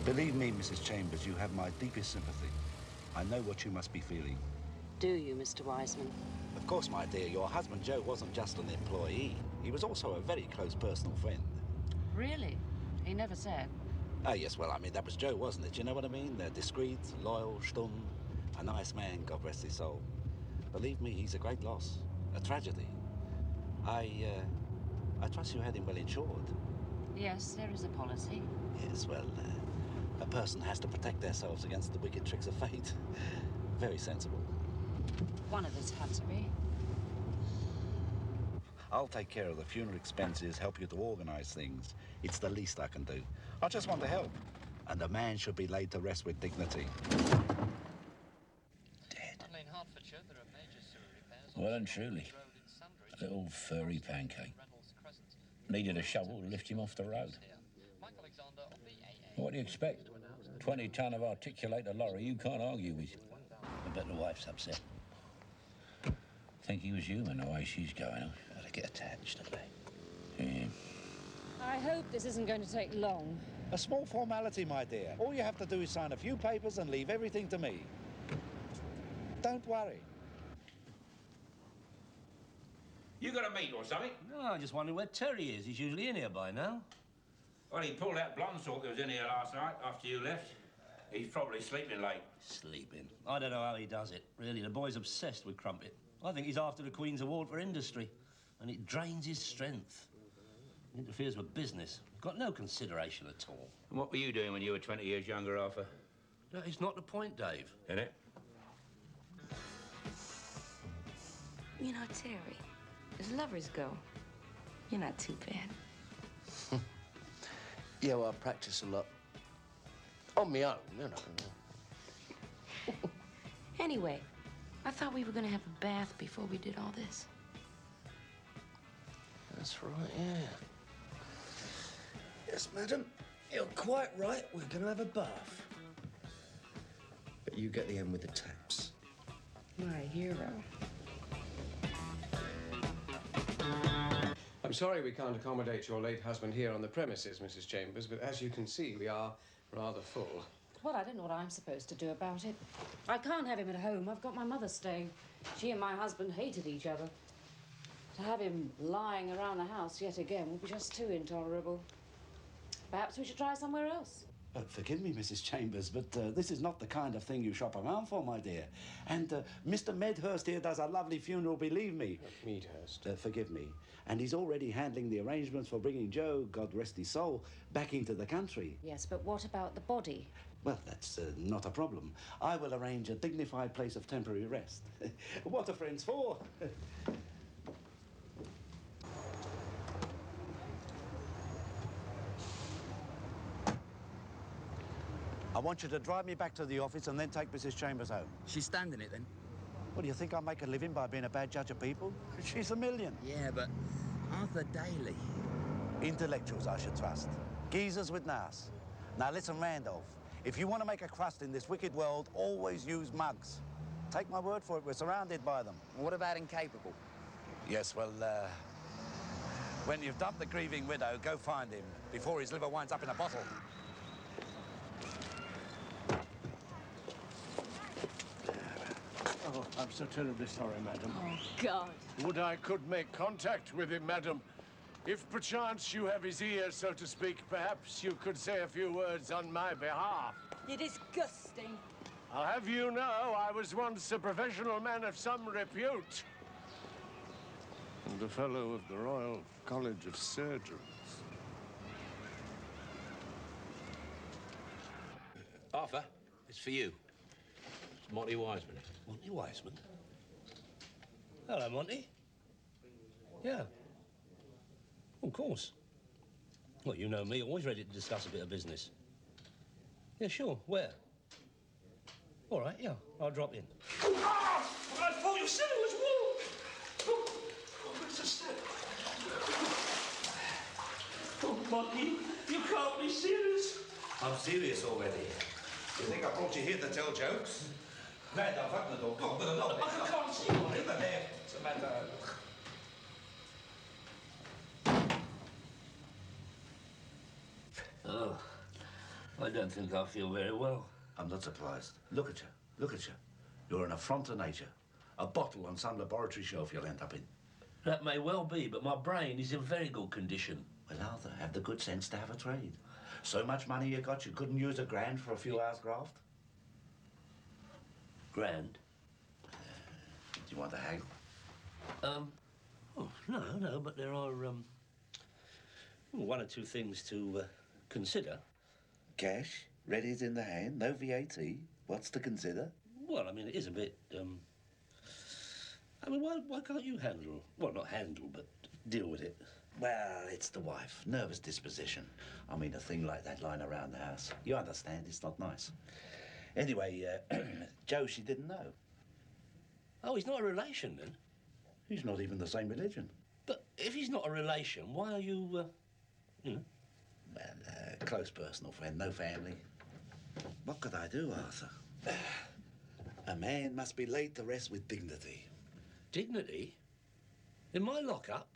Believe me, Mrs. Chambers, you have my deepest sympathy. I know what you must be feeling. Do you, Mr. Wiseman? Of course, my dear, your husband Joe wasn't just an employee. He was also a very close personal friend. Really? He never said. Oh, yes, well, I mean, that was Joe, wasn't it? You know what I mean? Discreet, loyal, stumm, a nice man, God rest his soul. Believe me, he's a great loss, a tragedy. I trust you had him well insured. Yes, there is a policy. Yes, well, a person has to protect themselves against the wicked tricks of fate. Very sensible. One of us had to be. I'll take care of the funeral expenses, help you to organise things. It's the least I can do. I just want to help. And a man should be laid to rest with dignity. Dead. In Hertfordshire, there are major sewer repairs. Well and truly. A little furry pancake. Needed a shovel to lift him off the road. What do you expect? 20-ton of articulator lorry you can't argue with. I bet the wife's upset. Think he was human the way she's going. I gotta get attached, don't they? Yeah. I hope this isn't going to take long. A small formality, my dear. All you have to do is sign a few papers and leave everything to me. Don't worry. You got a meet or something? No, I just wondering where Terry is. He's usually in here by now. Well, he pulled that blonde sort that was in here last night after you left. He's probably sleeping late. Sleeping? I don't know how he does it. Really, the boy's obsessed with crumpet. I think he's after the Queen's Award for Industry. And it drains his strength. It interferes with business. Got no consideration at all. And what were you doing when you were 20 years younger, Arthur? That is not the point, Dave. Isn't it? You know, Terry, as lovers go, you're not too bad. Yeah, well, I practice a lot. On my own, you know. Anyway, I thought we were going to have a bath before we did all this. That's right, yeah. Yes, madam. You're quite right. We're going to have a bath. But you get the end with the taps. My hero. I'm sorry we can't accommodate your late husband here on the premises, Mrs. Chambers, but as you can see, we are rather full. Well, I don't know what I'm supposed to do about it. I can't have him at home. I've got my mother staying. She and my husband hated each other. To have him lying around the house yet again would be just too intolerable. Perhaps we should try somewhere else. Forgive me, Mrs. Chambers, but this is not the kind of thing you shop around for, my dear. And Mr. Medhurst here does a lovely funeral, believe me. Medhurst. Forgive me. And he's already handling the arrangements for bringing Joe, God rest his soul, back into the country. Yes, but what about the body? Well, that's not a problem. I will arrange a dignified place of temporary rest. What are friends for? I want you to drive me back to the office and then take Mrs. Chambers home. She's standing it, then? What, do you think I make a living by being a bad judge of people? She's a million. Yeah, but Arthur Daly. Intellectuals, I should trust. Geezers with nous. Now, listen, Randolph. If you want to make a crust in this wicked world, always use mugs. Take my word for it, we're surrounded by them. What about incapable? Yes, well, when you've dumped the grieving widow, go find him before his liver winds up in a bottle. Oh, I'm so terribly sorry, madam. Oh, God. Would I could make contact with him, madam. If perchance you have his ear, so to speak, perhaps you could say a few words on my behalf. You're disgusting. I'll have you know I was once a professional man of some repute. And a fellow of the Royal College of Surgeons. Arthur, it's for you. It's Monty Wiseman. Monty Wiseman? Hello, Monty. Yeah. Of course. Well, you know me, always ready to discuss a bit of business. Yeah, sure. Where? All right, yeah, I'll drop in. Ah! I thought you said it was war! Oh, it's a step. Oh, Monty, you can't be serious. I'm serious already. You think I brought you here to tell jokes? Randolph, open the door. Open the door. I can't see you. In there. What's the matter? Oh. I don't think I feel very well. I'm not surprised. Look at you. Look at you. You're an affront to nature. A bottle on some laboratory shelf you'll end up in. That may well be, but my brain is in very good condition. Well, Arthur, have the good sense to have a trade. So much money you got, you couldn't use £1,000 for a few hours graft? Grand? Do you want to haggle? Oh, no, but there are, one or two things to consider. Cash, ready as in the hand, no VAT. What's to consider? Well, I mean, it is a bit, I mean, why can't you handle, well, not handle, but deal with it? Well, it's the wife. Nervous disposition. I mean, a thing like that lying around the house. You understand, it's not nice. Anyway, Joe, she didn't know. Oh, he's not a relation, then? He's not even the same religion. But if he's not a relation, why are you, you know? Well, close personal friend, no family. What could I do, Arthur? A man must be laid to rest with dignity. Dignity? In my lockup?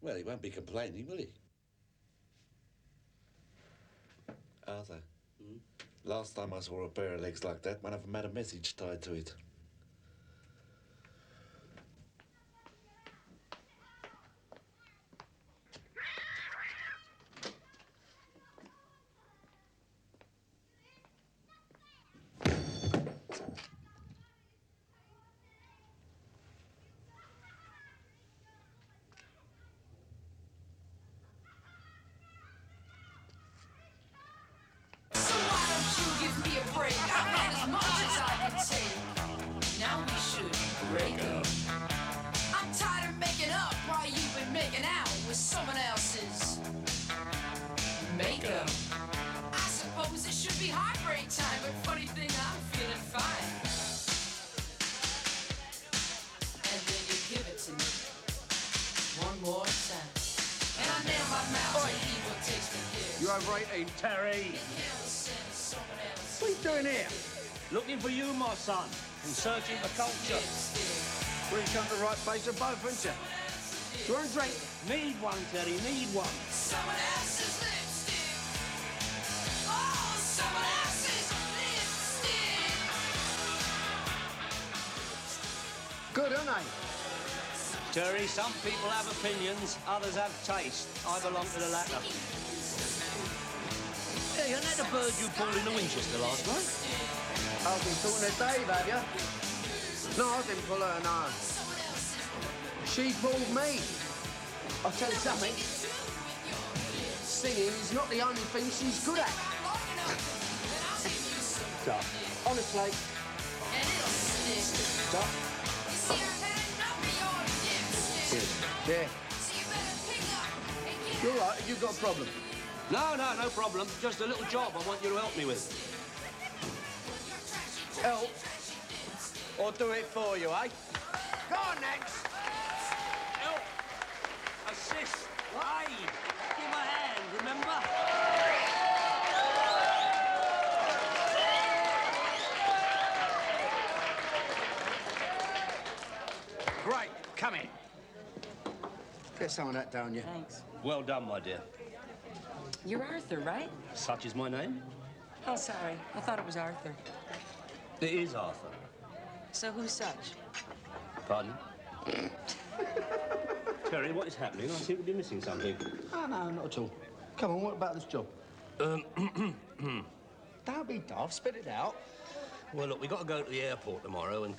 Well, he won't be complaining, will he? Arthur, last time I saw a pair of legs like that, one of them had a message tied to it. You over 18, Terry? What are you doing here? Looking for you, my son, and searching for culture. Well, you come to the right place of both, haven't you? Do you want a drink? Need one, Terry, need one. Someone else's lipstick. Oh, someone else's lipstick. Good, aren't they? Terry, some people have opinions, others have taste. I belong to the latter. Hey, isn't that the bird you pulled in the Winchester last night? I've been talking to Dave, have you? No, I didn't pull her, no. She pulled me. I'll tell you something. Singing is not the only thing she's good at. Stop. Honestly. Stop. Yeah. You're right, you've got a problem. No problem. Just a little job I want you to help me with. Help? Or do it for you, eh? Go on, next. Help! Assist! Aid! Give a hand, remember? Great, come in. Get some of that down you. Thanks. Well done, my dear. You're Arthur, right? Such is my name. Oh, sorry. I thought it was Arthur. It is Arthur. So who's such? Pardon? Terry, what is happening? I seem to be missing something. Oh, no, not at all. Come on, what about this job? Don't be daft, spit it out. Well, look, we got to go to the airport tomorrow and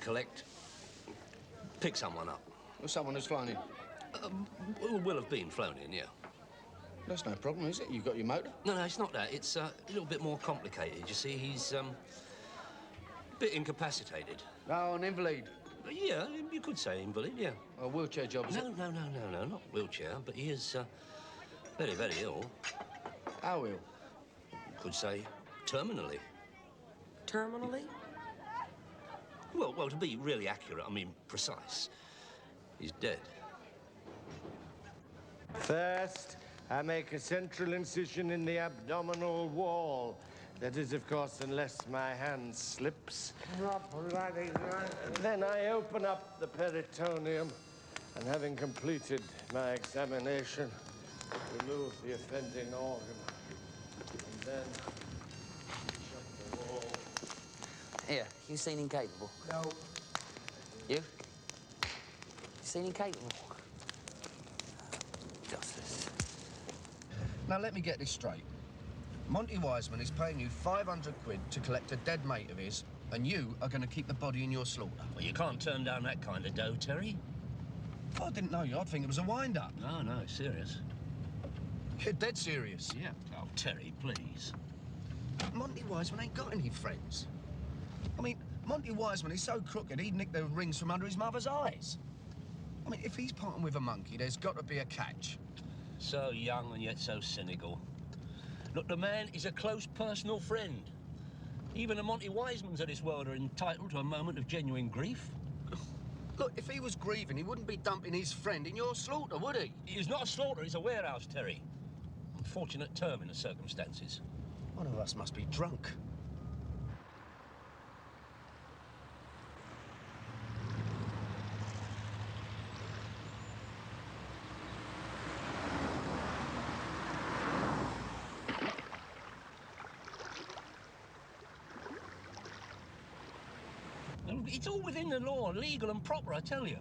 pick someone up. Or someone who's flown in. Will have been flown in, yeah. That's no problem, is it? You've got your motor? No, it's not that. It's a little bit more complicated. You see, he's a bit incapacitated. Oh, an invalid? Yeah, you could say invalid, yeah. A wheelchair job, is it? No, not wheelchair, but he is very, very ill. How ill? You could say terminally. Terminally? Well, to be really accurate, I mean precise. He's dead. First, I make a central incision in the abdominal wall. That is, of course, unless my hand slips. Then I open up the peritoneum, and having completed my examination, remove the offending organ. And then Here, you seen Incapable? No. You? You seen Incapable? Justice. Now, let me get this straight. Monty Wiseman is paying you 500 quid to collect a dead mate of his, and you are going to keep the body in your slaughter. Well, you can't turn down that kind of dough, Terry. I didn't know you. I'd think it was a wind-up. No, it's serious. You're dead serious. Yeah. Oh, Terry, please. Monty Wiseman ain't got any friends. I mean, Monty Wiseman is so crooked he'd nick the rings from under his mother's eyes. I mean, if he's parting with a monkey, there's got to be a catch. So young and yet so cynical. Look, the man is a close personal friend. Even the Monty Wisemans of this world are entitled to a moment of genuine grief. Look, if he was grieving, he wouldn't be dumping his friend in your slaughter, would he? He's not a slaughter, he's a warehouse, Terry. Unfortunate term in the circumstances. One of us must be drunk. It's all within the law, legal and proper, I tell you.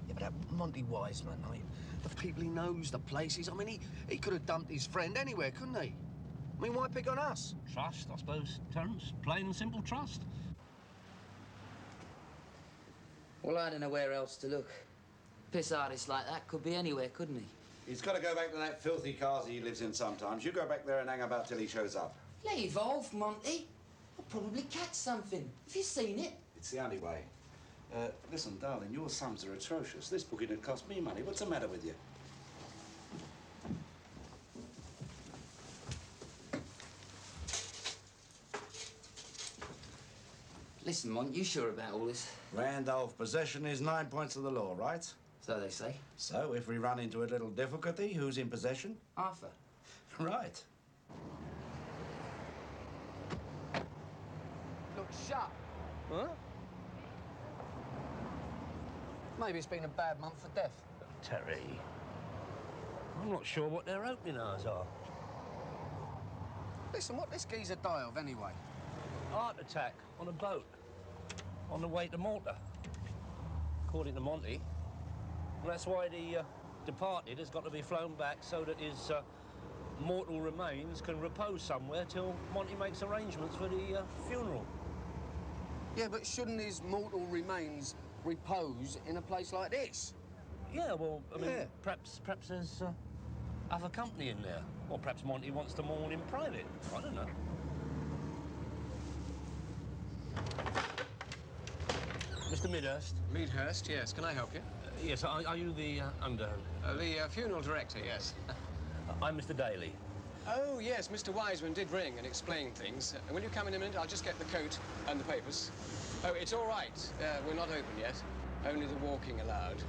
Yeah, but that Monty Wiseman, I mean, the people he knows, the places, I mean, he could have dumped his friend anywhere, couldn't he? I mean, why pick on us? Trust, I suppose, Terence. Plain and simple trust. Well, I don't know where else to look. Piss artist like that could be anywhere, couldn't he? He's got to go back to that filthy cars he lives in sometimes. You go back there and hang about till he shows up. Leave off, Monty. I'll probably catch something. Have you seen it? It's the only way. Listen, darling, your sums are atrocious. This booking had cost me money. What's the matter with you? Listen, Mont, you sure about all this? Randolph, possession is 9 points of the law, right? So they say. So, if we run into a little difficulty, who's in possession? Arthur. Right. Look, shut. Huh? Maybe it's been a bad month for death. Terry, I'm not sure what their opening hours are. Listen, what this geezer die of, anyway? Heart attack on a boat on the way to Malta. According to Monty. And that's why the departed has got to be flown back so that his mortal remains can repose somewhere till Monty makes arrangements for the funeral. Yeah, but shouldn't his mortal remains repose in a place like this? Yeah, well, I mean, perhaps there's other company in there. Or perhaps Monty wants to mourn in private. I don't know. Mr. Midhurst? Midhurst, yes. Can I help you? Yes, are you the under... the funeral director, yes. I'm Mr. Daly. Oh, yes, Mr. Wiseman did ring and explain things. Will you come in a minute? I'll just get the coat and the papers. Oh, it's all right. We're not open yet. Only the walking allowed.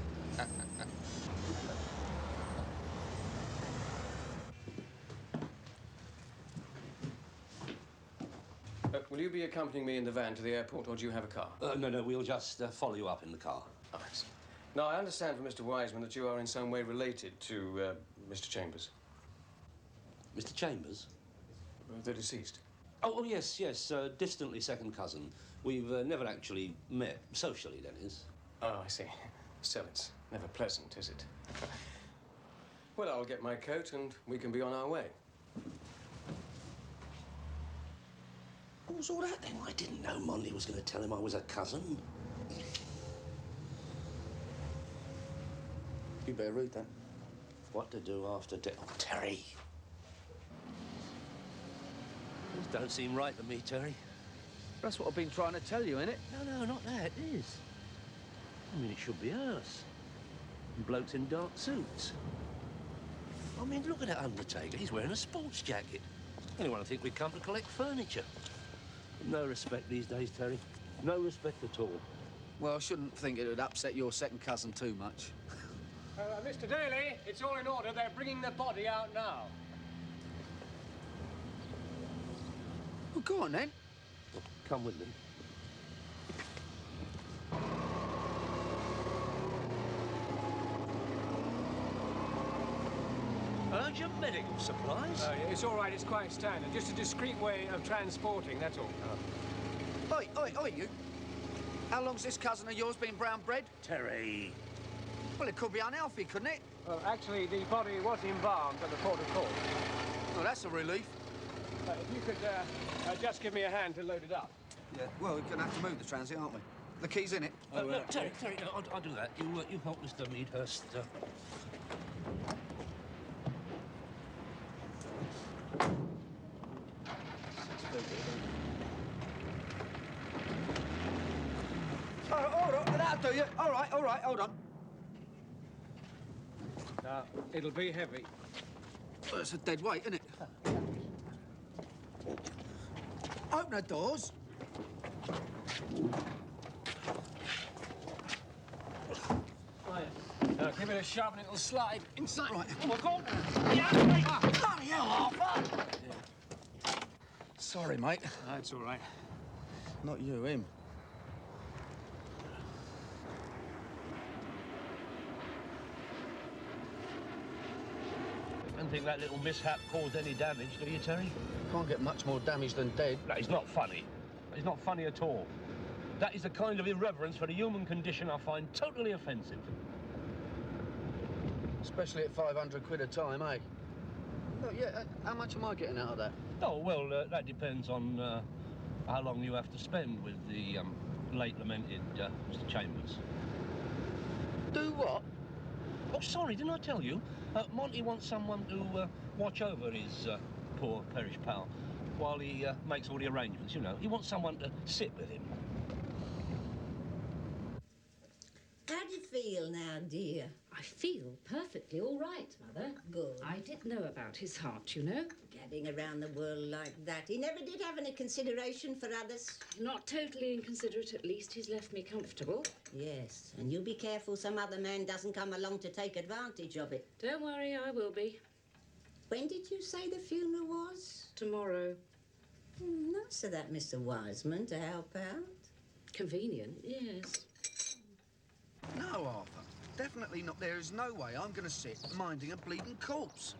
Will you be accompanying me in the van to the airport, or do you have a car? No, we'll just follow you up in the car. Oh, I see. Now, I understand from Mr. Wiseman that you are in some way related to Mr. Chambers. Mr. Chambers? The deceased. Oh, yes, distantly second cousin. We've never actually met, socially, that is. Oh, I see. Still, it's never pleasant, is it? Well, I'll get my coat and we can be on our way. What was all that, then? I didn't know Monty was going to tell him I was a cousin. You better read that. What to do after death? Oh, Terry. This don't seem right to me, Terry. That's what I've been trying to tell you, innit? No, not that. It is. I mean, it should be us. And blokes in dark suits. I mean, look at that undertaker. He's wearing a sports jacket. Anyone would think we'd come to collect furniture. No respect these days, Terry. No respect at all. Well, I shouldn't think it would upset your second cousin too much. Mr. Daly, it's all in order. They're bringing the body out now. Well, go on, then. Come with me. Urgent medical supplies? It's all right. It's quite standard. Just a discreet way of transporting, that's all. Oi, you. How long's this cousin of yours been brown bread? Terry. Well, it could be unhealthy, couldn't it? Well, actually, the body was embalmed at the port of call. Well, that's a relief. If you could just give me a hand to load it up. Yeah, well, we're going to have to move the transit, aren't we? The key's in it. No, Terry, no, I'll do that. You help Mr. Meadhurst. Hold on, that'll do you. All right, hold on. It'll be heavy. Well, it's a dead weight, isn't it? Open the doors. Give it a shove and it'll slide inside. Right. Oh, my God. Bloody hell, Arthur! Sorry, mate. That's all right. Not you, him. I don't think that little mishap caused any damage, do you, Terry? Can't get much more damage than dead. No, it's not funny. It's not funny at all. That is the kind of irreverence for the human condition I find totally offensive. Especially at 500 quid a time, eh? Oh, yeah, how much am I getting out of that? Oh, well, that depends on how long you have to spend with the late lamented Mr. Chambers. Do what? Oh, sorry, didn't I tell you? Monty wants someone to watch over his poor perished pal while he makes all the arrangements, you know. He wants someone to sit with him. How do you feel now, dear? I feel perfectly all right, Mother. Good. I did know about his heart, you know. Gadding around the world like that. He never did have any consideration for others. Not totally inconsiderate, at least he's left me comfortable. Yes, and you be careful some other man doesn't come along to take advantage of it. Don't worry, I will be. When did you say the funeral was? Tomorrow. Nice of that, Mr. Wiseman, to help out. Convenient, yes. No, Arthur. Definitely not. There is no way I'm going to sit minding a bleeding corpse.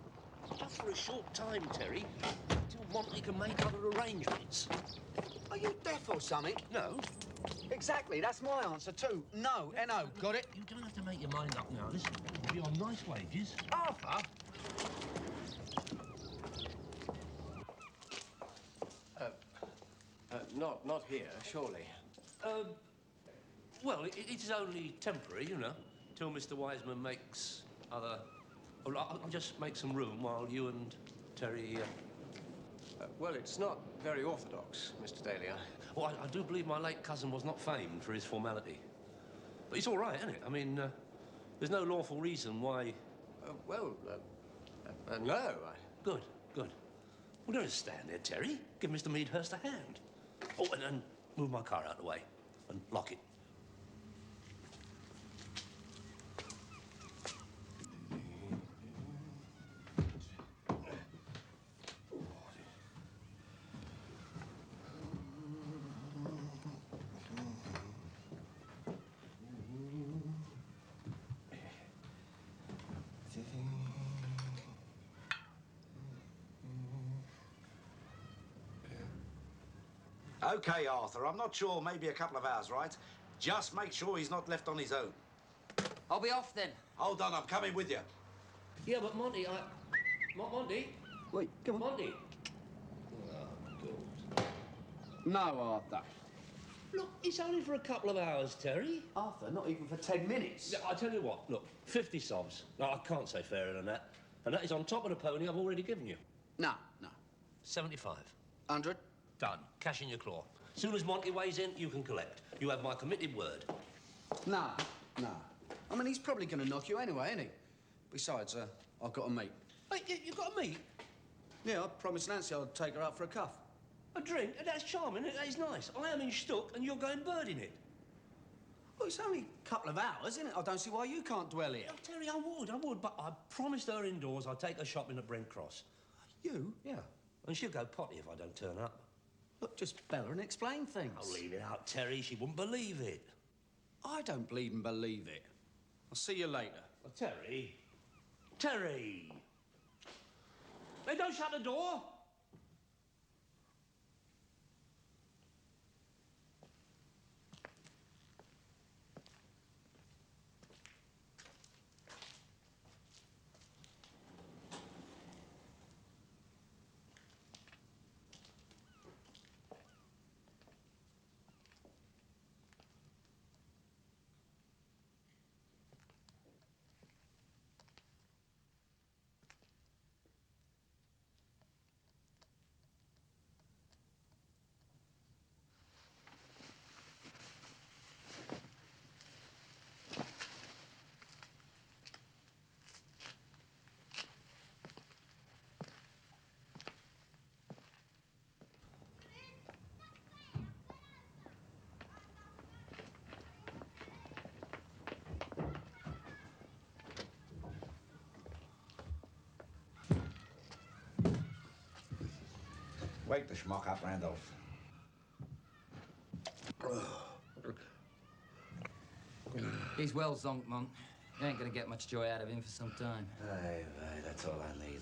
Just for a short time, Terry, until Monty can make other arrangements. Are you deaf or something? No. Exactly, that's my answer too. No, N-O, got it? You don't have to make your mind up now. This will be on nice wages. Arthur? Not here, surely. Well, it is only temporary, you know, till Mr. Wiseman makes other... Well, I'll just make some room while you and Terry... Well, it's not very orthodox, Mr. Dahlia. Well, I do believe my late cousin was not famed for his formality. But it's all right, isn't it? I mean, there's no lawful reason why... No. Good, good. Well, don't just stand there, Terry. Give Mr. Meadhurst a hand. Oh, and move my car out of the way and lock it. OK, Arthur, I'm not sure, maybe a couple of hours, right? Just make sure he's not left on his own. I'll be off then. Hold on, I'm coming with you. Yeah, but Monty, Monty? Wait, come on. Monty? No, Arthur. Look, it's only for a couple of hours, Terry. Arthur, not even for 10 minutes. I tell you what, look, 50 sobs. No, I can't say fairer than that. And that is on top of the pony I've already given you. No. 75. 100? Done. Cash in your claw. Soon as Monty weighs in, you can collect. You have my committed word. No. I mean, he's probably going to knock you anyway, isn't he? Besides, I've got a meet. Wait, you've got a meet? Yeah, I promised Nancy I'd take her out for a cuff. A drink? That's charming. That is nice. I am in Stook and you're going birding it. Well, it's only a couple of hours, isn't it? I don't see why you can't dwell here. Oh, Terry, I would, but I promised her indoors I'd take her shopping at Brent Cross. You? Yeah. And she'll go potty if I don't turn up. Look, just bell her and explain things. I'll leave it out, Terry. She wouldn't believe it. I don't bleed and believe it. I'll see you later. Oh, Terry. Terry! Hey, don't shut the door! Wake the schmuck up, Randolph. He's well zonked, Monk. You ain't gonna get much joy out of him for some time. Aye, that's all I need.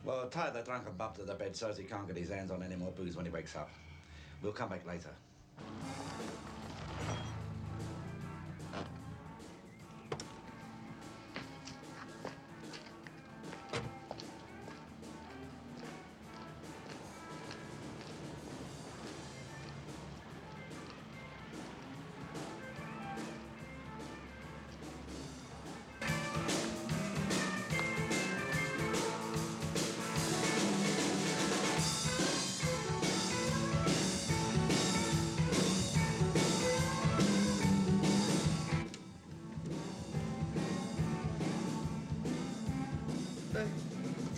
Well, tie the drunken bub to the bed so as he can't get his hands on any more booze when he wakes up. We'll come back later.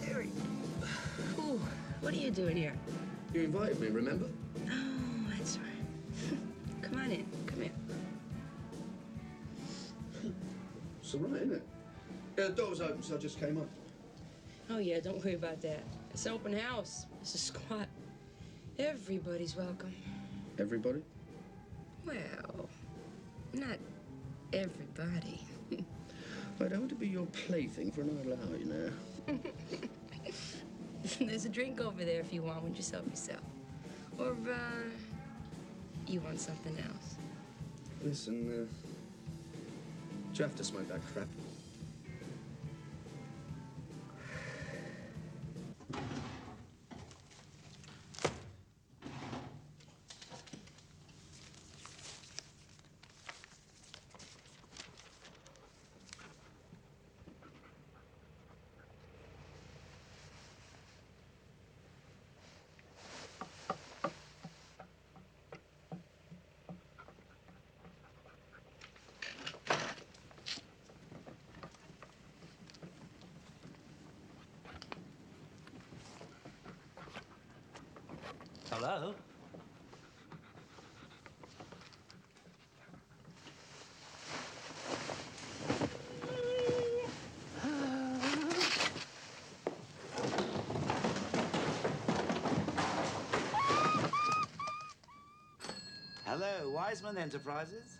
Terry. Ooh, what are you doing here? You invited me, remember? Oh, that's right. Come on in. Come here. It's all right, isn't it? Yeah, the door was open, so I just came up. Oh, yeah, don't worry about that. It's an open house. It's a squat. Everybody's welcome. Everybody? Well, not everybody. I don't want to be your plaything for another hour, you know. There's a drink over there if you want one. Just help yourself. Or, you want something else? Listen, do you have to smoke that crap? Hello? Hello, Wiseman Enterprises.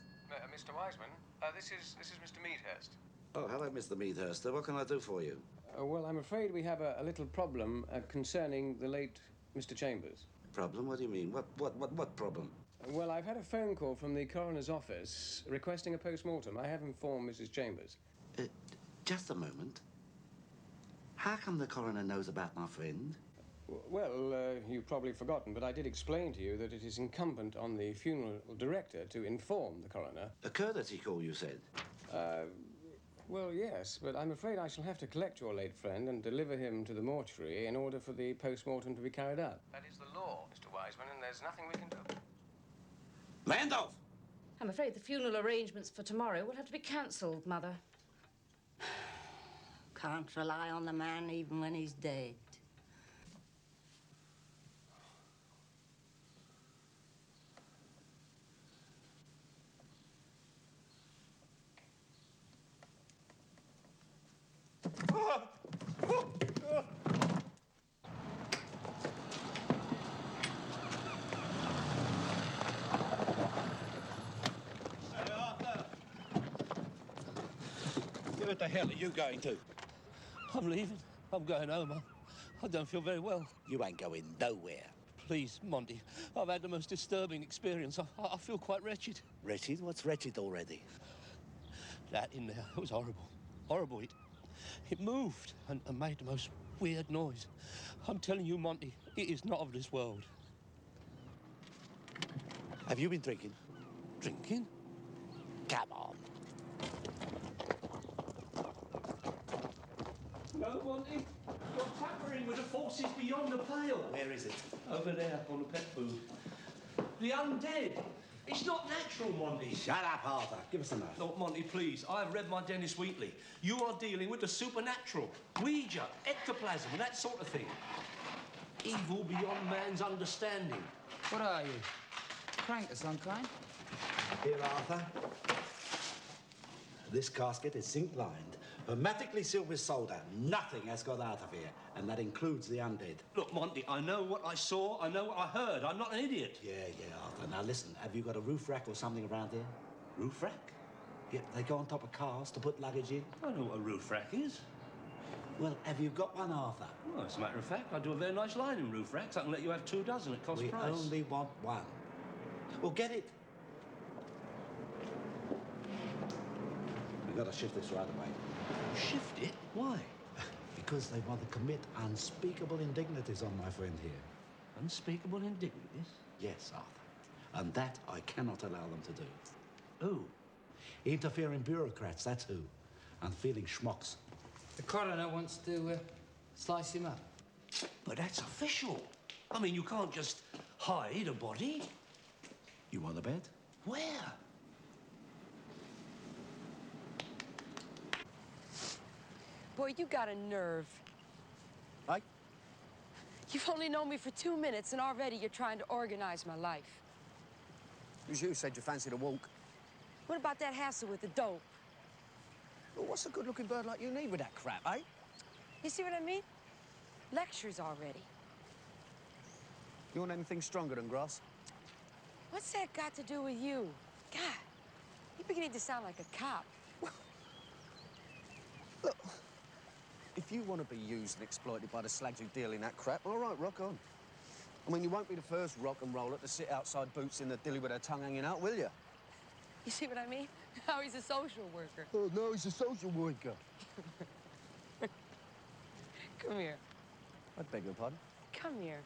Mr. Wiseman, this is Mr. Meadhurst. Oh, hello, Mr. Meadhurst. What can I do for you? Well, I'm afraid we have a little problem concerning the late Mr. Chambers. Problem? What do you mean? What problem? Well, I've had a phone call from the coroner's office requesting a post-mortem. I have informed Mrs. Chambers. Just a moment. How come the coroner knows about my friend? Well, you've probably forgotten, but I did explain to you that it is incumbent on the funeral director to inform the coroner. A courtesy call, you said? Well, yes, but I'm afraid I shall have to collect your late friend and deliver him to the mortuary in order for the post-mortem to be carried out. That is the law, Mr. Wiseman, and there's nothing we can do. Randolph! I'm afraid the funeral arrangements for tomorrow will have to be cancelled, Mother. Can't rely on the man even when he's dead. Where the hell are you going to? I'm leaving. I'm going home. I don't feel very well. You ain't going nowhere. Please, Monty, I've had the most disturbing experience. I feel quite wretched. Wretched? What's wretched already? That in there, it was horrible. Horrible. It moved and made the most weird noise. I'm telling you, Monty, it is not of this world. Have you been drinking? Drinking? Come on. No, Monty. You're tampering with the forces beyond the pale. Where is it? Over there, on the pet food. The undead. It's not natural, Monty. Shut up, Arthur. Give us a knife. No, Monty, please. I've read my Dennis Wheatley. You are dealing with the supernatural. Ouija, ectoplasm, that sort of thing. Evil beyond man's understanding. What are you? Crank of some kind? Here, Arthur. This casket is zinc-lined. Hermetically sealed with solder. Nothing has got out of here, and that includes the undead. Look, Monty, I know what I saw, I know what I heard. I'm not an idiot. Yeah, Arthur. Now listen, have you got a roof rack or something around here? Roof rack? Yeah, they go on top of cars to put luggage in. I know what a roof rack is. Well, have you got one, Arthur? Well, as a matter of fact, I do a very nice line in roof racks. I can let you have 2 dozen at cost We price. only want one. Well, get it. We've got to shift this right away. Shift it? Why? Because they want to commit unspeakable indignities on my friend here. Unspeakable indignities? Yes, Arthur. And that I cannot allow them to do. Who? Interfering bureaucrats, that's who. Unfeeling schmucks. The coroner wants to slice him up. But that's official. I mean, you can't just hide a body. You want a bed? Where? Boy, you got a nerve. Right? You've only known me for 2 minutes, and already you're trying to organize my life. It was you who said you fancied a walk. What about that hassle with the dope? Well, what's a good-looking bird like you need with that crap, eh? You see what I mean? Lectures already. You want anything stronger than grass? What's that got to do with you? God, you're beginning to sound like a cop. Look, if you want to be used and exploited by the slags who deal in that crap, all right, rock on. I mean, you won't be the first rock and roller to sit outside boots in the dilly with her tongue hanging out, will you? You see what I mean? Now he's a social worker. Oh, no, he's a social worker. Come here. I beg your pardon? Come here.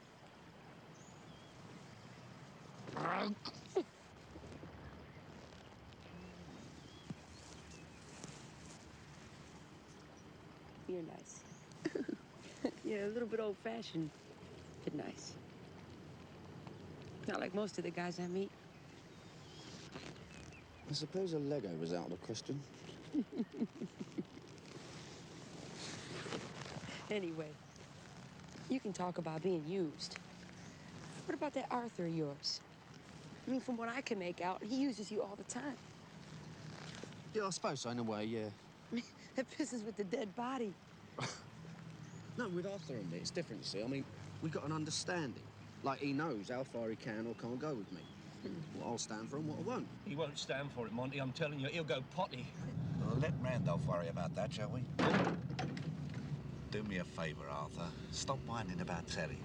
You're nice. Yeah, a little bit old-fashioned, but nice. Not like most of the guys I meet. I suppose a Lego was out of the question. Anyway, you can talk about being used. What about that Arthur of yours? I mean, from what I can make out, he uses you all the time. Yeah, I suppose so, in a way, yeah. That business with the dead body. No, with Arthur and me, it's different, you see. I mean, we got an understanding. Like, he knows how far he can or can't go with me. What I'll stand for and what I won't. He won't stand for it, Monty. I'm telling you, he'll go potty. Well, let Randolph worry about that, shall we? Do me a favour, Arthur. Stop whining about Terry.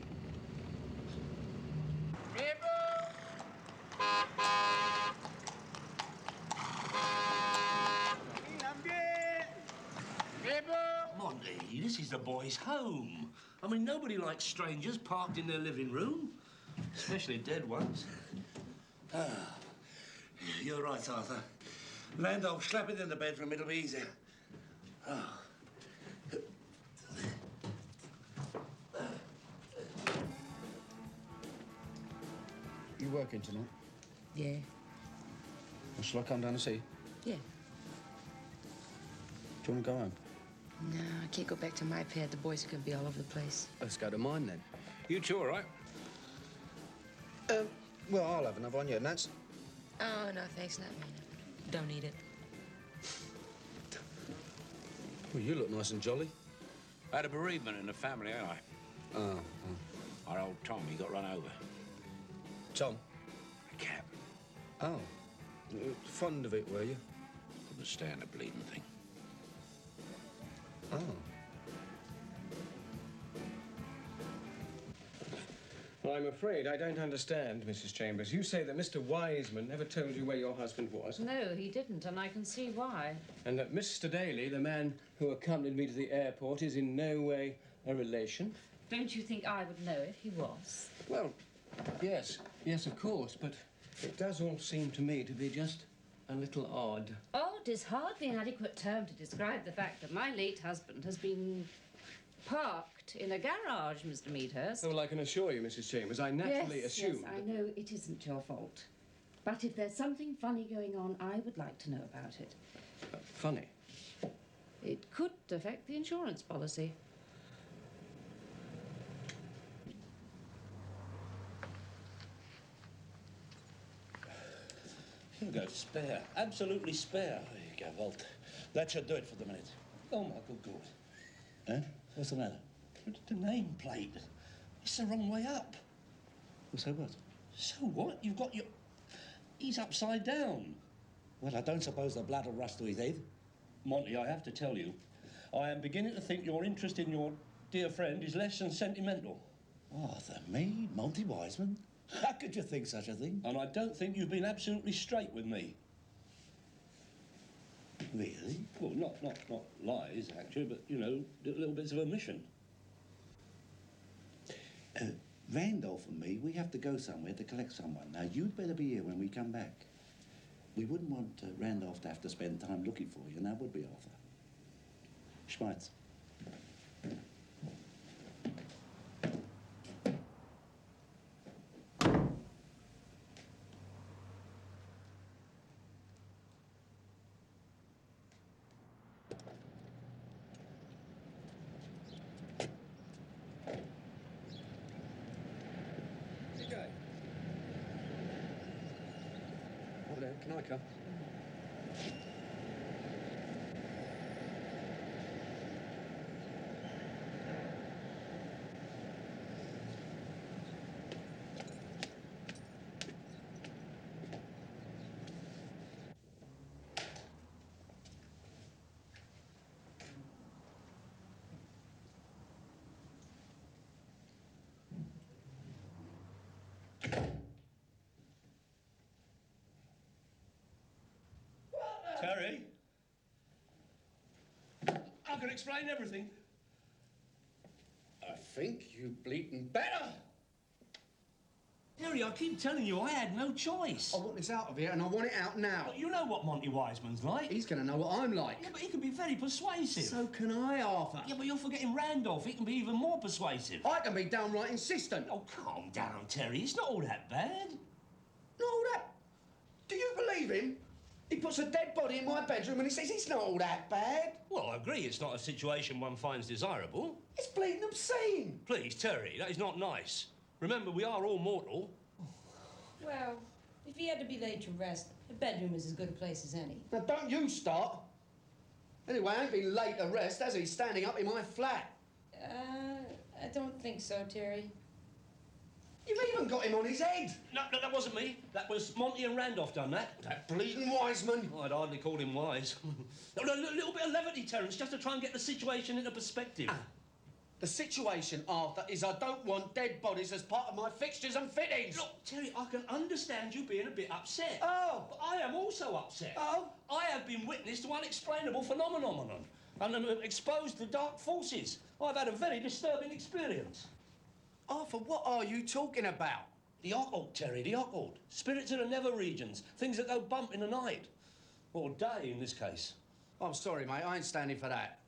Monty, this is the boys' home. I mean, nobody likes strangers parked in their living room, especially dead ones. Ah, you're right, Arthur. Randolph, slap it in the bedroom, it'll be easier. Oh. You working tonight? Yeah. Or shall I come down and see you? Yeah. Do you want to go home? No, I can't go back to my pad. The boys are gonna be all over the place. Let's go to mine, then. You two all right? Well, I'll have another one, yeah, Nance. Oh, no, thanks, not me. Don't need it. Well, you look nice and jolly. I had a bereavement in the family, ain't I? Oh. Our old Tom, he got run over. Tom? A cat. Oh. Fond of it, were you? Couldn't stand the bleeding thing. Oh. Well, I'm afraid I don't understand, Mrs. Chambers. You say that Mr. Wiseman never told you where your husband was. No, he didn't, and I can see why. And that Mr. Daly, the man who accompanied me to the airport, is in no way a relation. Don't you think I would know if he was? Well, yes, of course, but it does all seem to me to be just a little odd. Odd is hardly an adequate term to describe the fact that my late husband has been parked in a garage, Mr. Meadhurst. Oh, well, I can assure you, Mrs. Chambers, I naturally assumed... Yes, I know it isn't your fault. But if there's something funny going on, I would like to know about it. Funny? It could affect the insurance policy. Here you go, spare. Absolutely spare. There you go, Walt. That should do it for the minute. Oh, my good God. Huh? What's the matter? The nameplate. It's the wrong way up. So what? So what? You've got your... He's upside down. Well, I don't suppose the blood will rush to his head. Monty, I have to tell you, I am beginning to think your interest in your dear friend is less than sentimental. Arthur, me? Monty Wiseman? How could you think such a thing? And I don't think you've been absolutely straight with me. Really? Well, not lies, actually, but, you know, little bits of omission. Randolph and me, we have to go somewhere to collect someone. Now, you'd better be here when we come back. We wouldn't want Randolph to have to spend time looking for you, now would we, Arthur? Schmeitz. Can I come? Terry? I can explain everything. I think you bleating better. Terry, I keep telling you I had no choice. I want this out of here, and I want it out now. But you know what Monty Wiseman's like. He's going to know what I'm like. Yeah, but he can be very persuasive. So can I, Arthur. Yeah, but you're forgetting Randolph. He can be even more persuasive. I can be downright insistent. Oh, calm down, Terry. It's not all that bad. Not all that. Do you believe him? He puts a dead body in my bedroom and he says it's not all that bad. Well, I agree it's not a situation one finds desirable. It's bleeding obscene. Please, Terry, that is not nice. Remember, we are all mortal. Well, if he had to be laid to rest, the bedroom is as good a place as any. Now, don't you start. Anyway, I ain't been laid to rest, has he? Standing up in my flat. I don't think so, Terry. You've even got him on his head. No, that wasn't me. That was Monty and Randolph done that. That bleeding Wiseman. Oh, I'd hardly call him wise. A little bit of levity, Terence, just to try and get the situation into perspective. The situation, Arthur, is I don't want dead bodies as part of my fixtures and fittings. Look, Terry, I can understand you being a bit upset. Oh. But I am also upset. Oh. I have been witness to unexplainable phenomenon and am exposed to dark forces. I've had a very disturbing experience. Arthur, what are you talking about? The occult, Terry, the occult. Spirits of the nether regions, things that go bump in the night. Or day, in this case. I'm sorry, mate, I ain't standing for that.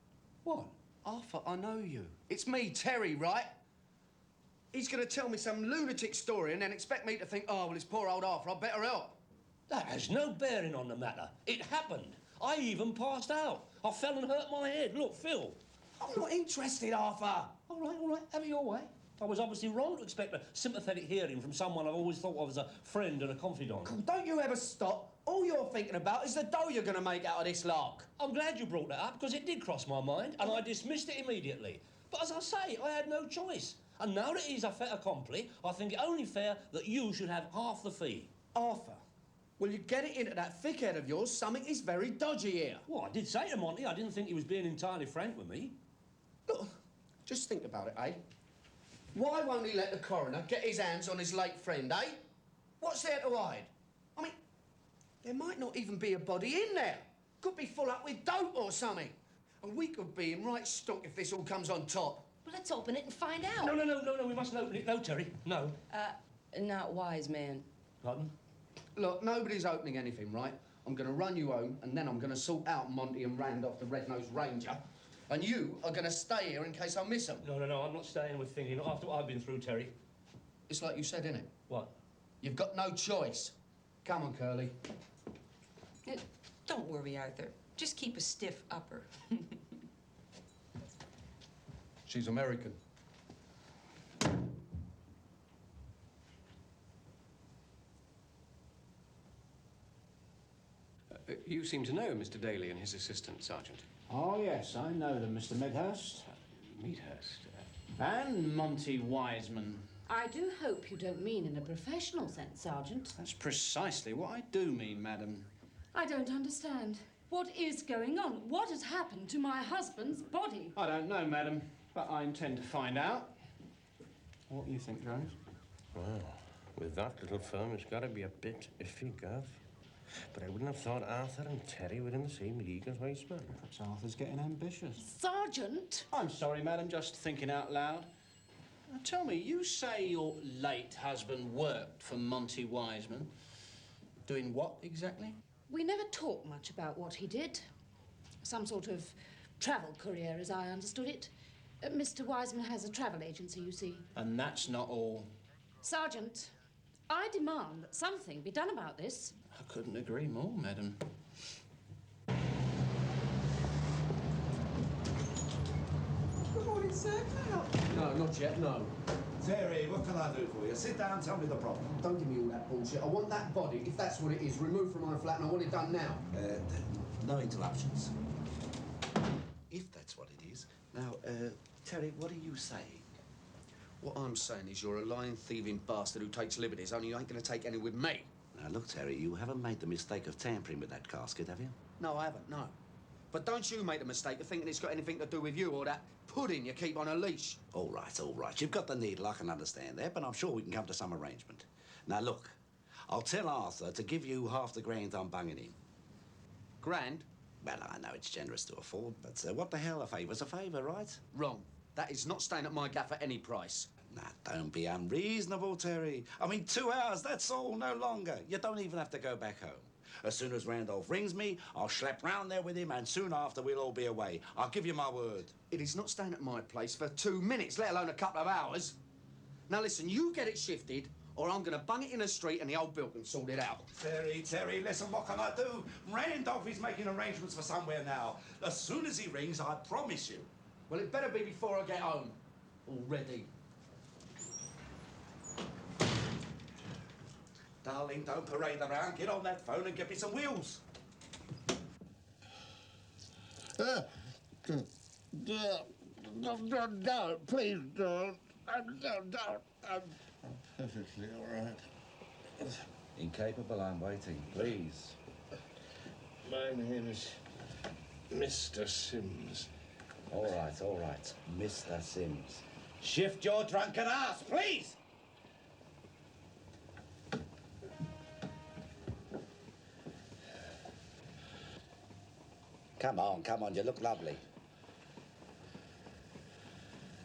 What? Arthur, I know you. It's me, Terry, right? He's going to tell me some lunatic story and then expect me to think, oh, well, it's poor old Arthur, I better help. That has no bearing on the matter. It happened. I even passed out. I fell and hurt my head. Look, Phil. I'm not interested, Arthur. All right, have it your way. I was obviously wrong to expect a sympathetic hearing from someone I've always thought of as a friend and a confidant. God, don't you ever stop. All you're thinking about is the dough you're going to make out of this lark. I'm glad you brought that up, because it did cross my mind, and I dismissed it immediately. But as I say, I had no choice. And now that he's a fait accompli, I think it only fair that you should have half the fee. Arthur, will you get it into that thick head of yours? Something is very dodgy here. Well, I did say to Monty I didn't think he was being entirely frank with me. Look, just think about it, eh? Why won't he let the coroner get his hands on his late friend, eh? What's there to hide? I mean, there might not even be a body in there. Could be full up with dope or something. And we could be in right stock if this all comes on top. Well, let's open it and find out. No, we mustn't open it. No, Terry, no. Not wise, man. Pardon? Look, nobody's opening anything, right? I'm going to run you home, and then I'm going to sort out Monty and Randolph, the red-nosed ranger. And you are going to stay here in case I miss them. No, I'm not staying with Thingy, not after what I've been through, Terry. It's like you said, innit? What? You've got no choice. Come on, Curly. Don't worry, Arthur. Just keep a stiff upper. She's American. You seem to know Mr. Daly and his assistant, Sergeant. Oh, yes, I know them, Mr. Medhurst. Meadhurst? And Monty Wiseman. I do hope you don't mean in a professional sense, Sergeant. That's precisely what I do mean, madam. I don't understand. What is going on? What has happened to my husband's body? I don't know, madam, but I intend to find out. What do you think, Jones? Well, with that little firm, it's got to be a bit iffy, Gov. But I wouldn't have thought Arthur and Terry were in the same league as Weissman. Perhaps Arthur's getting ambitious. Sergeant? I'm sorry, madam, just thinking out loud. Now, tell me, you say your late husband worked for Monty Wiseman. Doing what, exactly? We never talked much about what he did. Some sort of travel courier, as I understood it. Mr. Wiseman has a travel agency, you see. And that's not all. Sergeant, I demand that something be done about this. I couldn't agree more, madam. Good morning, sir. Can I help? No, not yet, no. Terry, what can I do for you? Sit down and tell me the problem. Don't give me all that bullshit. I want that body, if that's what it is, removed from my flat, and I want it done now. No interruptions. If that's what it is. Now, Terry, what are you saying? What I'm saying is you're a lying, thieving bastard who takes liberties, only you ain't going to take any with me. Now, look, Terry, you haven't made the mistake of tampering with that casket, have you? No, I haven't, no. But don't you make the mistake of thinking it's got anything to do with you or that pudding you keep on a leash. All right, all right. You've got the needle, I can understand that, but I'm sure we can come to some arrangement. Now, look, I'll tell Arthur to give you half the grand I'm bunging him. Grand? Well, I know it's generous to afford, but what the hell, a favour's a favour, right? Wrong. That is not staying at my gaff at any price. Now, don't be unreasonable, Terry. I mean, 2 hours, that's all, no longer. You don't even have to go back home. As soon as Randolph rings me, I'll schlep round there with him, and soon after we'll all be away. I'll give you my word. It is not staying at my place for 2 minutes, let alone a couple of hours. Now, listen, you get it shifted, or I'm going to bung it in the street and the old bill can sort it out. Terry, listen, what can I do? Randolph is making arrangements for somewhere now. As soon as he rings, I promise you. Well, it better be before I get home. Already. Darling, don't parade around. Get on that phone and get me some wheels. Don't, please don't. Don't. I'm perfectly all right. Incapable, I'm waiting. Please. My name is Mr. Sims. All right, Mr. Sims. Shift your drunken ass, please! Come on, you look lovely.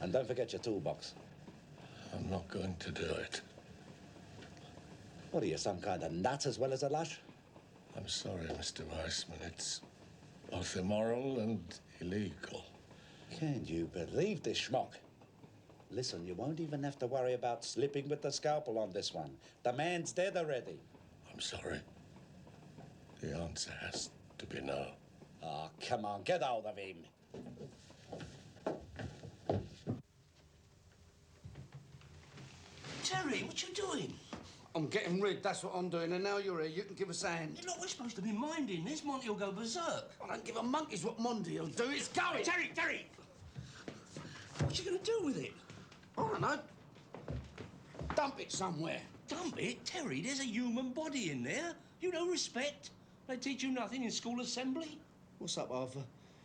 And don't forget your toolbox. I'm not going to do it. What are you, some kind of nut as well as a lush? I'm sorry, Mr. Weissman. It's both immoral and illegal. Can you believe this schmuck? Listen, you won't even have to worry about slipping with the scalpel on this one. The man's dead already. I'm sorry. The answer has to be no. Oh, come on, get hold of him. Terry, what you doing? I'm getting rid, that's what I'm doing, and now you're here, you can give us a hand. Look, we're supposed to be minding this. Monty will go berserk. I don't give a monkey's what Monty will do, it's going! Terry! What you gonna do with it? I don't know. Dump it somewhere. Dump it? Terry, there's a human body in there. You know respect. They teach you nothing in school assembly. What's up, Arthur?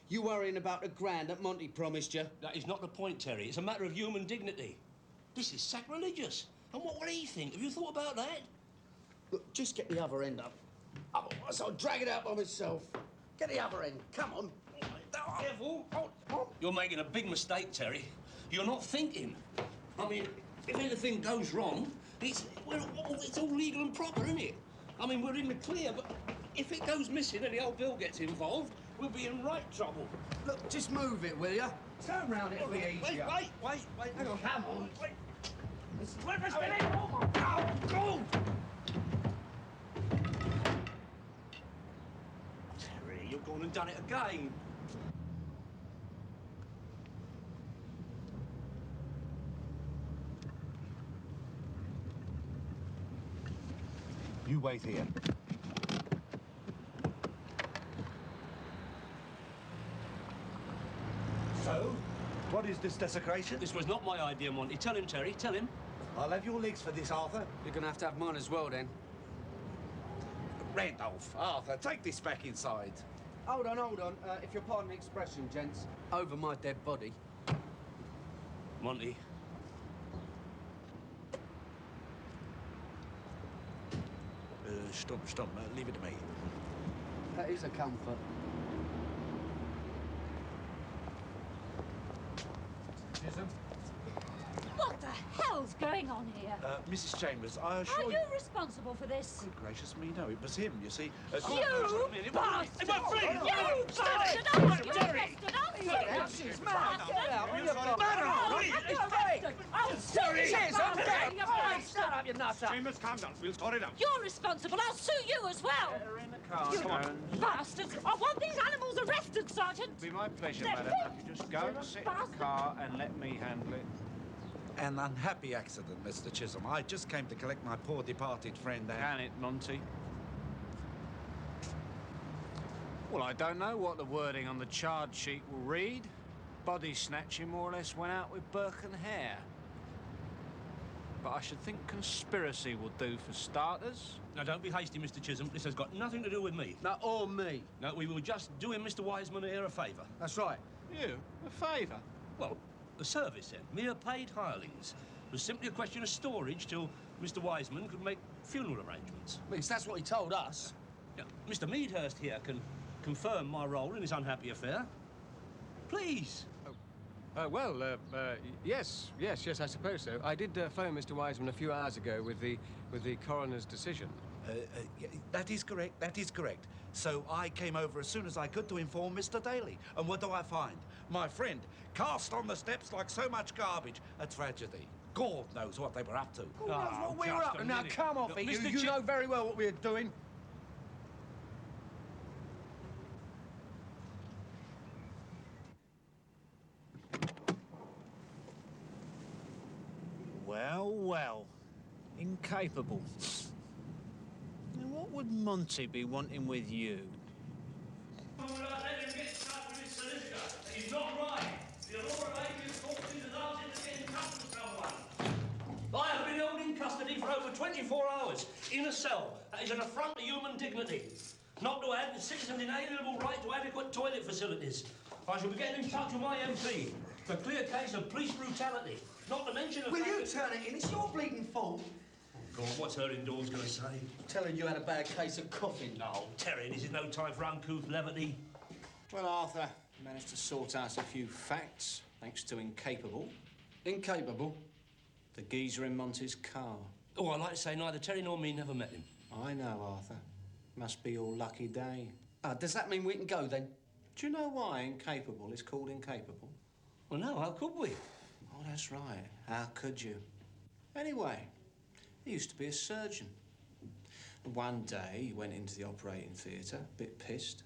You worrying about the grand that Monty promised you? That is not the point, Terry. It's a matter of human dignity. This is sacrilegious. And what would he think? Have you thought about that? Look, just get the other end up. Otherwise, I'll drag it out by myself. Get the other end. Come on. Careful. You're making a big mistake, Terry. You're not thinking. I mean, if anything goes wrong, it's all legal and proper, isn't it? I mean, we're in the clear, but if it goes missing and the old Bill gets involved, we'll be in right trouble. Look, just move it, will you? Turn round, it'll be easier. Wait. Hang on. Come on. Wait. Let us get in. Go! Terry, you've gone and done it again. You wait here. What is this desecration? This was not my idea, Monty. Tell him, Terry, tell him. I'll have your legs for this, Arthur. You're going to have mine as well, then. Randolph, Arthur, take this back inside. Hold on. If you'll pardon the expression, gents. Over my dead body. Monty. Stop. Leave it to me. That is a comfort. What the hell's going on here? Mrs. Chambers, I assure Are you... you responsible for this? Good gracious me, no, it was him, you see. You bastard! You bastard! Terry! She's mad! Shut up, you nutter! Chambers, calm down. We'll sort it out. You're responsible. I'll sue you as well. Get her in the car, You bastards! I want these animals arrested, Sergeant. It'll be my pleasure, madam. You just go and sit in the car and let me handle it. An unhappy accident, Mr. Chisholm. I just came to collect my poor departed friend and... Can it, Monty? Well, I don't know what the wording on the charge sheet will read. Body snatching more or less went out with Burke and Hare. But I should think conspiracy will do for starters. Now, don't be hasty, Mr. Chisholm. This has got nothing to do with me. No, or me. No, we were just doing Mr. Wiseman here a favour. That's right. You? A favour? Well, the service then. Mere paid hirelings. It was simply a question of storage till Mr. Wiseman could make funeral arrangements. At least that's what he told us. Now, Mr. Meadhurst here can confirm my role in this unhappy affair. Please. Yes, I suppose so. I did phone Mr. Wiseman a few hours ago with the coroner's decision. That is correct. So I came over as soon as I could to inform Mr. Daly. And what do I find? My friend cast on the steps like so much garbage. A tragedy. God knows what they were up to. Who knows what we were up to? Now, come off it. You know very well what we were doing. Well. Incapable. Now, what would Monty be wanting with you? Let him get stuck with his solicitor. He's not right. The Aurora baby is caught in the last to get in touch with someone. I have been held in custody for over 24 hours in a cell. That is an affront to human dignity. Not to add the citizen's inalienable right to adequate toilet facilities. I shall be getting in touch with my MP for a clear case of police brutality. Not to mention the Will fact you that... turn it in? It's your bleeding fault. God, what's her indoors going to say? Telling you had a bad case of coughing. No, Terry, this is no time for uncouth levity. Well, Arthur managed to sort out a few facts, thanks to Incapable. Incapable? The geezer in Monty's car. Oh, I like to say neither Terry nor me never met him. I know, Arthur. Must be your lucky day. Does that mean we can go, then? Do you know why Incapable is called Incapable? Well, no, how could we? Oh, that's right. How could you? Anyway, he used to be a surgeon. And one day, he went into the operating theatre, a bit pissed,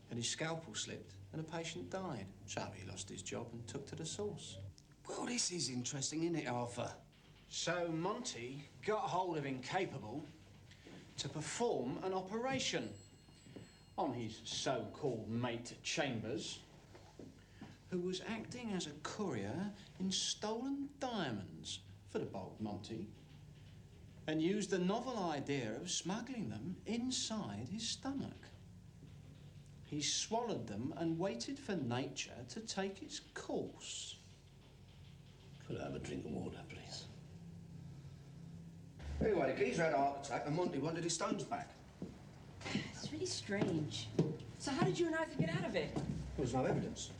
and his scalpel slipped, and a patient died. So he lost his job and took to the source. Well, this is interesting, isn't it, Arthur? So Monty got hold of Incapable to perform an operation on his so-called mate Chambers, who was acting as a courier in stolen diamonds for the bold Monty, and used the novel idea of smuggling them inside his stomach. He swallowed them and waited for nature to take its course. Could I have a drink of water, please? Anyway, the geezer had a heart attack and Monty wanted his stones back. It's really strange. So how did you and Arthur get out of it? There was no evidence.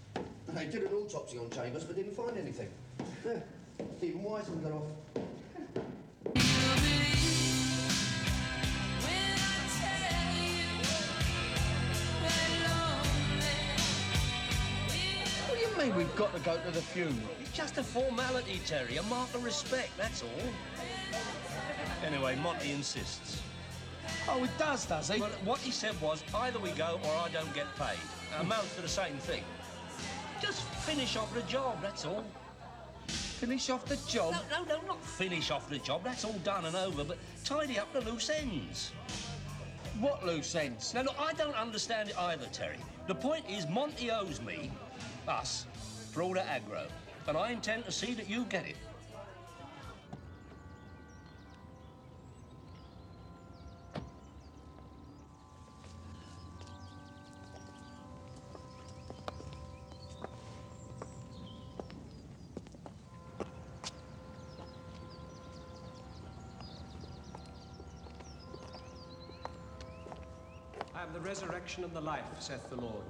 They did an autopsy on Chambers but didn't find anything. Yeah, even Wiseman got off. What do you mean we've got to go to the funeral? It's just a formality, Terry, a mark of respect, that's all. Anyway, Monty insists. Oh, he does he? Well, what he said was, either we go or I don't get paid. Amounts to the same thing. Just finish off the job, that's all. Finish off the job? No, not finish off the job. That's all done and over, but tidy up the loose ends. What loose ends? Now, look, I don't understand it either, Terry. The point is, Monty owes me, us, for all that aggro, and I intend to see that you get it. I am the resurrection and the life, saith the Lord.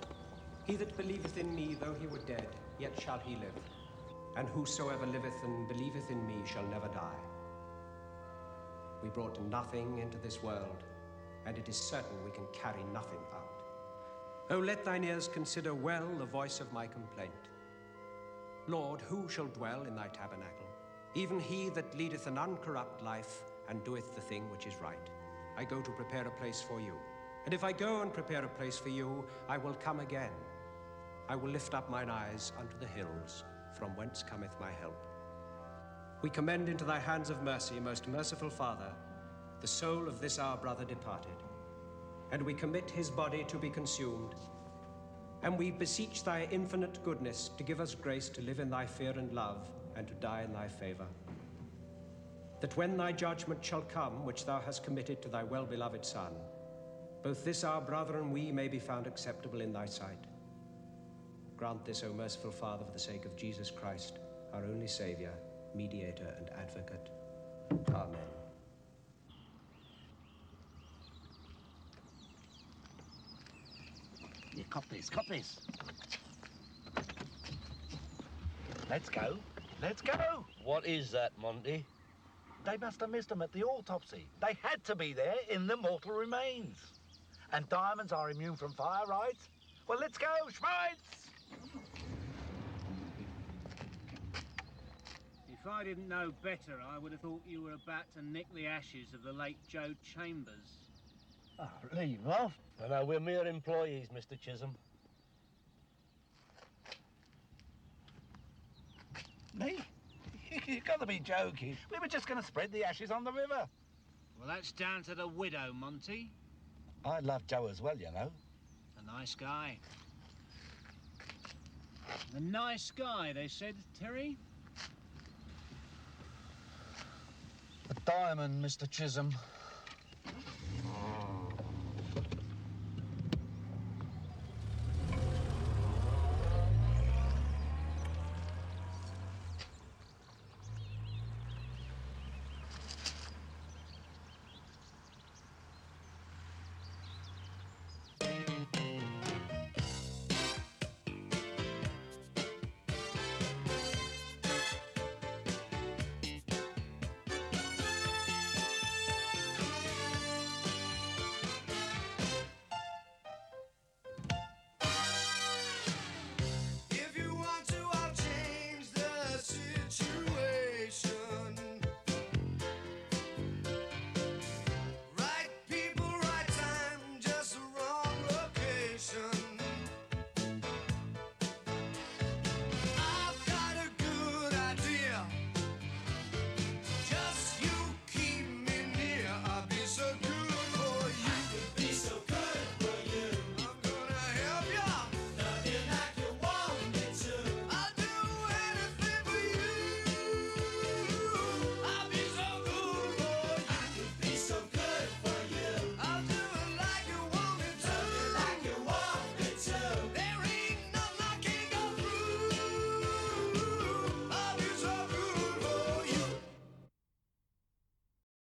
He that believeth in me, though he were dead, yet shall he live. And whosoever liveth and believeth in me shall never die. We brought nothing into this world, and it is certain we can carry nothing out. Oh, let thine ears consider well the voice of my complaint. Lord, who shall dwell in thy tabernacle? Even he that leadeth an uncorrupt life and doeth the thing which is right. I go to prepare a place for you. And if I go and prepare a place for you, I will come again. I will lift up mine eyes unto the hills, from whence cometh my help. We commend into thy hands of mercy, most merciful Father, the soul of this our brother departed. And we commit his body to be consumed. And we beseech thy infinite goodness to give us grace to live in thy fear and love, and to die in thy favor. That when thy judgment shall come, which thou hast committed to thy well-beloved Son, both this our brother and we may be found acceptable in thy sight. Grant this, O merciful Father, for the sake of Jesus Christ, our only Saviour, mediator and advocate. Amen. Yeah, cop this. Let's go. What is that, Monty? They must have missed them at the autopsy. They had to be there in the mortal remains. And diamonds are immune from fire, right? Well, let's go, Schweitz! If I didn't know better, I would have thought you were about to nick the ashes of the late Joe Chambers. Oh, leave off. No, we're mere employees, Mr. Chisholm. Me? You've got to be joking. We were just going to spread the ashes on the river. Well, that's down to the widow, Monty. I love Joe as well, you know. A nice guy. A nice guy, they said, Terry. A diamond, Mr. Chisholm.